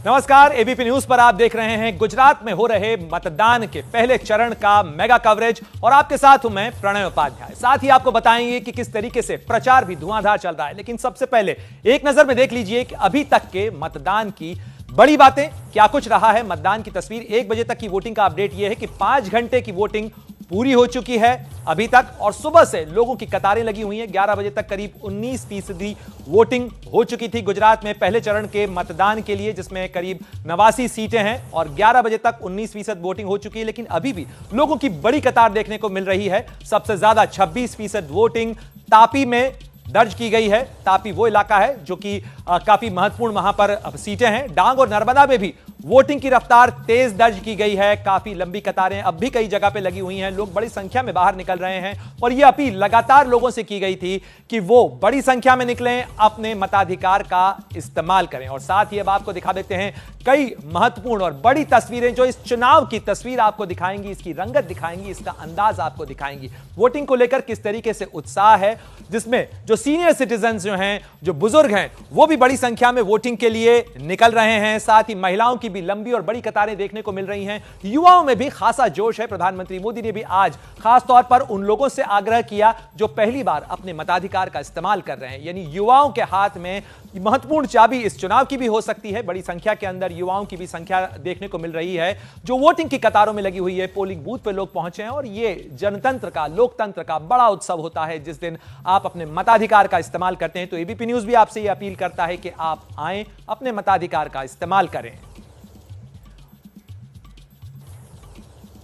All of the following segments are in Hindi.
नमस्कार, एबीपी न्यूज पर आप देख रहे हैं गुजरात में हो रहे मतदान के पहले चरण का मेगा कवरेज और आपके साथ हूं मैं प्रणय उपाध्याय। साथ ही आपको बताएंगे कि किस तरीके से प्रचार भी धुआंधार चल रहा है। लेकिन सबसे पहले एक नजर में देख लीजिए कि अभी तक के मतदान की बड़ी बातें क्या कुछ रहा है। मतदान की तस्वीर 1 बजे तक की वोटिंग का अपडेट यह है कि 5 घंटे की वोटिंग पूरी हो चुकी है अभी तक और सुबह से लोगों की कतारें लगी हुई हैं। 11 बजे तक करीब 19% वोटिंग हो चुकी थी गुजरात में पहले चरण के मतदान के लिए, जिसमें करीब 89 सीटें हैं और 11 बजे तक 19% वोटिंग हो चुकी है। लेकिन अभी भी लोगों की बड़ी कतार देखने को मिल रही है। सबसे ज्यादा 26% वोटिंग तापी में दर्ज की गई है। तापी वो इलाका है जो कि काफी महत्वपूर्ण वहां पर सीटें हैं। डांग और नर्मदा में भी वोटिंग की रफ्तार तेज दर्ज की गई है। काफी लंबी कतारें अब भी कई जगह पे लगी हुई हैं। लोग बड़ी संख्या में बाहर निकल रहे हैं और यह अपील लगातार लोगों से की गई थी कि वो बड़ी संख्या में निकलें, अपने मताधिकार का इस्तेमाल करें। और साथ ही अब आपको दिखा देते हैं कई महत्वपूर्ण और बड़ी तस्वीरें जो इस चुनाव की तस्वीर आपको दिखाएंगी, इसकी रंगत दिखाएंगी, इसका अंदाज आपको दिखाएंगी। वोटिंग को लेकर किस तरीके से उत्साह है, जिसमें जो सीनियर सिटीजन जो हैं, जो बुजुर्ग हैं, वो भी बड़ी संख्या में वोटिंग के लिए निकल रहे हैं। साथ ही महिलाओं की भी लंबी और बड़ी कतारें देखने को मिल रही हैं। युवाओं में भी खासा जोश है। प्रधानमंत्री मोदी ने भी आज खास तौर पर उन लोगों से आग्रह किया जो पहली बार अपने मताधिकार का इस्तेमाल कर रहे हैं। यानी युवाओं के हाथ में महत्वपूर्ण चाबी इस चुनाव की भी हो सकती है। बड़ी संख्या के अंदर युवाओं की भी संख्या देखने को मिल रही है जो वोटिंग की कतारों में लगी हुई है। पोलिंग बूथ पे लोग पहुंचे हैं और ये जनतंत्र का, लोकतंत्र का बड़ा उत्सव होता है जिस दिन आप अपने मताधिकार का इस्तेमाल करते हैं। तो एबीपी न्यूज भी आपसे यह अपील करता है कि आप आएं, अपने मताधिकार का इस्तेमाल करें।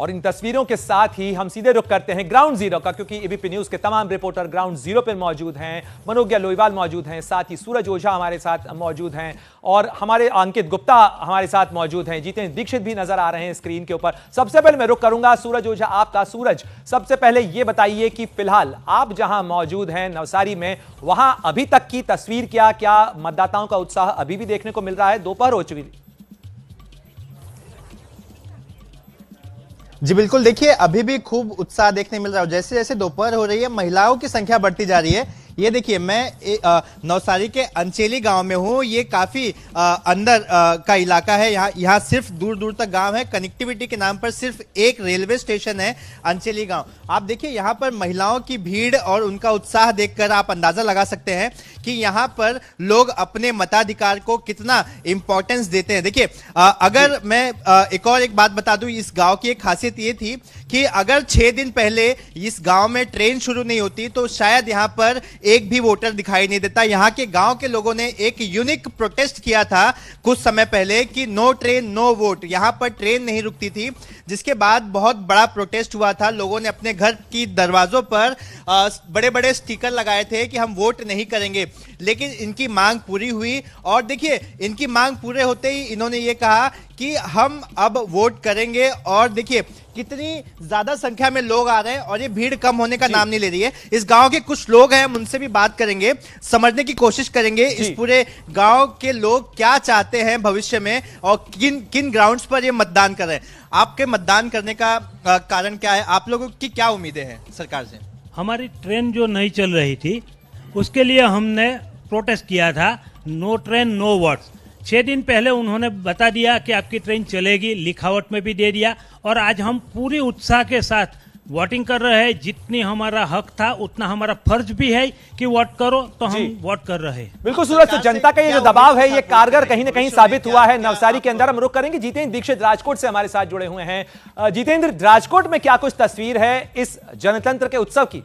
और इन तस्वीरों के साथ ही हम सीधे रुख करते हैं ग्राउंड जीरो का, क्योंकि एबीपी न्यूज के तमाम रिपोर्टर ग्राउंड जीरो पर मौजूद हैं। मनोज्ञा लोईवाल मौजूद हैं, साथ ही सूरज ओझा हमारे साथ मौजूद हैं और हमारे अंकित गुप्ता हमारे साथ मौजूद हैं। जितेंद्र दीक्षित भी नजर आ रहे हैं स्क्रीन के ऊपर। सबसे पहले मैं रुख करूंगा सूरज ओझा आपका। सूरज, सबसे पहले यह बताइए कि फिलहाल आप जहां मौजूद हैं नवसारी में, वहां अभी तक की तस्वीर क्या मतदाताओं का उत्साह अभी भी देखने को मिल रहा है? दोपहर हो चुकी। जी बिल्कुल, देखिए अभी भी खूब उत्साह देखने मिल रहा है। जैसे जैसे दोपहर हो रही है महिलाओं की संख्या बढ़ती जा रही है। ये देखिए, मैं नवसारी के अंचेली गांव में हूँ। ये काफी अंदर का इलाका है। यहाँ सिर्फ दूर दूर तक गांव है। कनेक्टिविटी के नाम पर सिर्फ एक रेलवे स्टेशन है, अंचेली गांव। आप देखिए यहाँ पर महिलाओं की भीड़ और उनका उत्साह देखकर आप अंदाजा लगा सकते हैं कि यहाँ पर लोग अपने मताधिकार को कितना इंपॉर्टेंस देते हैं। देखिए, अगर मैं एक बात बता दूं, इस गांव की एक खासियत ये थी कि अगर 6 दिन पहले इस गांव में ट्रेन शुरू नहीं होती तो शायद यहाँ पर एक भी वोटर दिखाई नहीं देता। यहाँ के गांव के लोगों ने एक यूनिक प्रोटेस्ट किया था कुछ समय पहले कि नो ट्रेन नो वोट। यहाँ पर ट्रेन नहीं रुकती थी, जिसके बाद बहुत बड़ा प्रोटेस्ट हुआ था। लोगों ने अपने घर की दरवाजों पर बड़े बड़े स्टिकर लगाए थे कि हम वोट नहीं करेंगे, लेकिन इनकी मांग पूरी हुई। और देखिए, इनकी मांग पूरे होते ही इन्होंने ये कहा कि हम अब वोट करेंगे। और देखिए कितनी ज्यादा संख्या में लोग आ रहे हैं और ये भीड़ कम होने का नाम नहीं ले रही है। इस गांव के कुछ लोग हैं, हम उनसे भी बात करेंगे, समझने की कोशिश करेंगे इस पूरे गांव के लोग क्या चाहते हैं भविष्य में और किन किन ग्राउंड्स पर ये मतदान कर रहे हैं। आपके मतदान करने का कारण क्या है? आप लोगों की क्या उम्मीदें हैं सरकार से? हमारी ट्रेन जो नहीं चल रही थी उसके लिए हमने प्रोटेस्ट किया था, नो ट्रेन नो वोट्स। 6 दिन पहले उन्होंने बता दिया कि आपकी ट्रेन चलेगी, लिखावट में भी दे दिया और आज हम पूरी उत्साह के साथ वोटिंग कर रहे हैं। जितनी हमारा हक था उतना हमारा फर्ज भी है कि वोट करो, तो हम वोट कर रहे हैं। बिल्कुल सूरज, तो जनता का ये जो दबाव है ये कारगर कहीं ना कहीं साबित हुआ है नवसारी के अंदर। हम रुख करेंगे जितेंद्र दीक्षित राजकोट से हमारे साथ जुड़े हुए हैं। जितेंद्र, राजकोट में क्या कुछ तस्वीर है इस जनतंत्र के उत्सव की?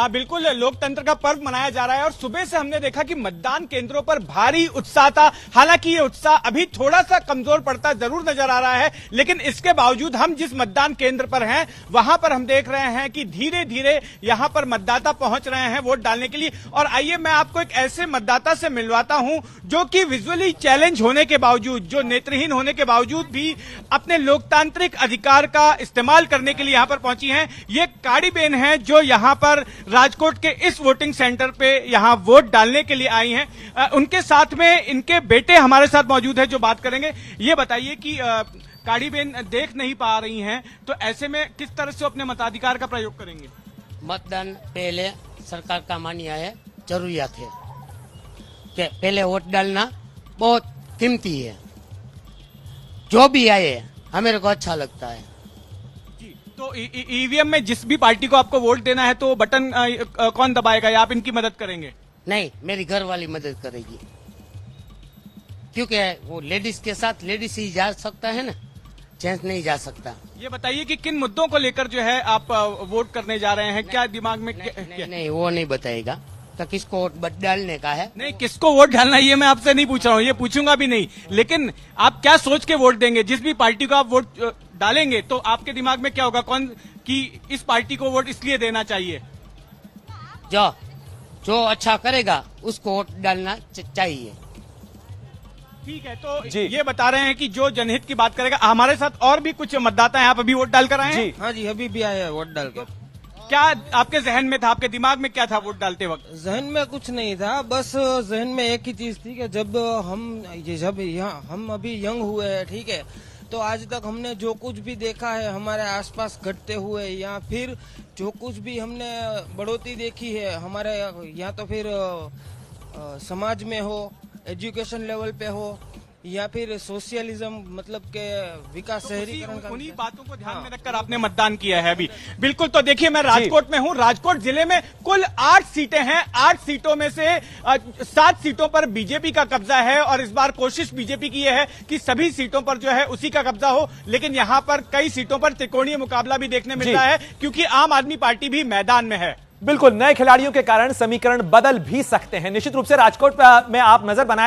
बिल्कुल, लोकतंत्र का पर्व मनाया जा रहा है और सुबह से हमने देखा कि मतदान केंद्रों पर भारी उत्साह था। हालांकि ये उत्साह अभी थोड़ा सा कमजोर पड़ता जरूर नजर आ रहा है, लेकिन इसके बावजूद हम जिस मतदान केंद्र पर हैं वहां पर हम देख रहे हैं कि धीरे धीरे यहां पर मतदाता पहुंच रहे हैं वोट डालने के लिए। और आइए मैं आपको एक ऐसे मतदाता से मिलवाता हूं जो कि विजुअली चैलेंज होने के बावजूद, जो नेत्रहीन होने के बावजूद भी अपने लोकतांत्रिक अधिकार का इस्तेमाल करने के लिए यहां पर पहुंची हैं। ये काड़ी बेन है जो यहां पर राजकोट के इस वोटिंग सेंटर पे यहां वोट डालने के लिए आई हैं। उनके साथ में इनके बेटे हमारे साथ मौजूद है जो बात करेंगे। ये बताइए कि काड़ी बेन देख नहीं पा रही हैं, तो ऐसे में किस तरह से अपने मताधिकार का प्रयोग करेंगे? मतदान पहले सरकार का मान्य है, जरूरियात है। कि पहले वोट डालना बहुत कीमती है। जो भी आए हमें को अच्छा लगता है। जी, तो ईवीएम में जिस भी पार्टी को आपको वोट देना है तो बटन कौन दबाएगा या आप इनकी मदद करेंगे? नहीं, मेरी घर वाली मदद करेगी, क्योंकि वो लेडीज के साथ लेडीज ही जा सकता है ना, जेंट्स नहीं जा सकता। ये बताइए कि किन मुद्दों को लेकर जो है आप वोट करने जा रहे हैं, क्या दिमाग में नहीं, वो नहीं बताएगा तो किसको वोट डालने का है। नहीं, किसको वोट डालना ये मैं आपसे नहीं पूछ रहा हूँ, ये पूछूंगा भी नहीं, लेकिन आप क्या सोच के वोट देंगे? जिस भी पार्टी को आप वोट डालेंगे तो आपके दिमाग में क्या होगा, कौन कि इस पार्टी को वोट इसलिए देना चाहिए? जो अच्छा करेगा उसको वोट डालना चाहिए। ठीक है, तो जी। ये बता रहे हैं कि जो जनहित की बात करेगा। हमारे साथ और भी कुछ मतदाता हैं, आप अभी वोट डाल कर आए हैं? जी। हाँ जी, अभी भी आए हैं वोट डाल के। क्या आपके जहन में था, आपके दिमाग में क्या था वोट डालते वक्त? जहन में कुछ नहीं था, बस जहन में एक ही चीज थी कि जब हम अभी यंग हुए हैं, ठीक है, तो आज तक हमने जो कुछ भी देखा है हमारे आसपास घटते हुए, या फिर जो कुछ भी हमने बढ़ोतरी देखी है हमारे यहाँ, तो फिर समाज में हो, एजुकेशन लेवल पे हो, या फिर सोशलिज्म मतलब के विकास शहरीकरण का। उन्हीं बातों को ध्यान में रखकर आपने मतदान किया है अभी। बिल्कुल, तो देखिए मैं राजकोट में हूँ। राजकोट जिले में कुल 8 सीटें हैं। 8 सीटों में से 7 सीटों पर बीजेपी का कब्जा है और इस बार कोशिश बीजेपी की यह है कि सभी सीटों पर जो है उसी का कब्जा हो, लेकिन यहाँ पर कई सीटों पर त्रिकोणीय मुकाबला भी देखने मिल रहा है, क्योंकि आम आदमी पार्टी भी मैदान में है। बिल्कुल, नए खिलाड़ियों के कारण समीकरण बदल भी सकते हैं। निश्चित रूप से राजकोट में आप नजर बनाए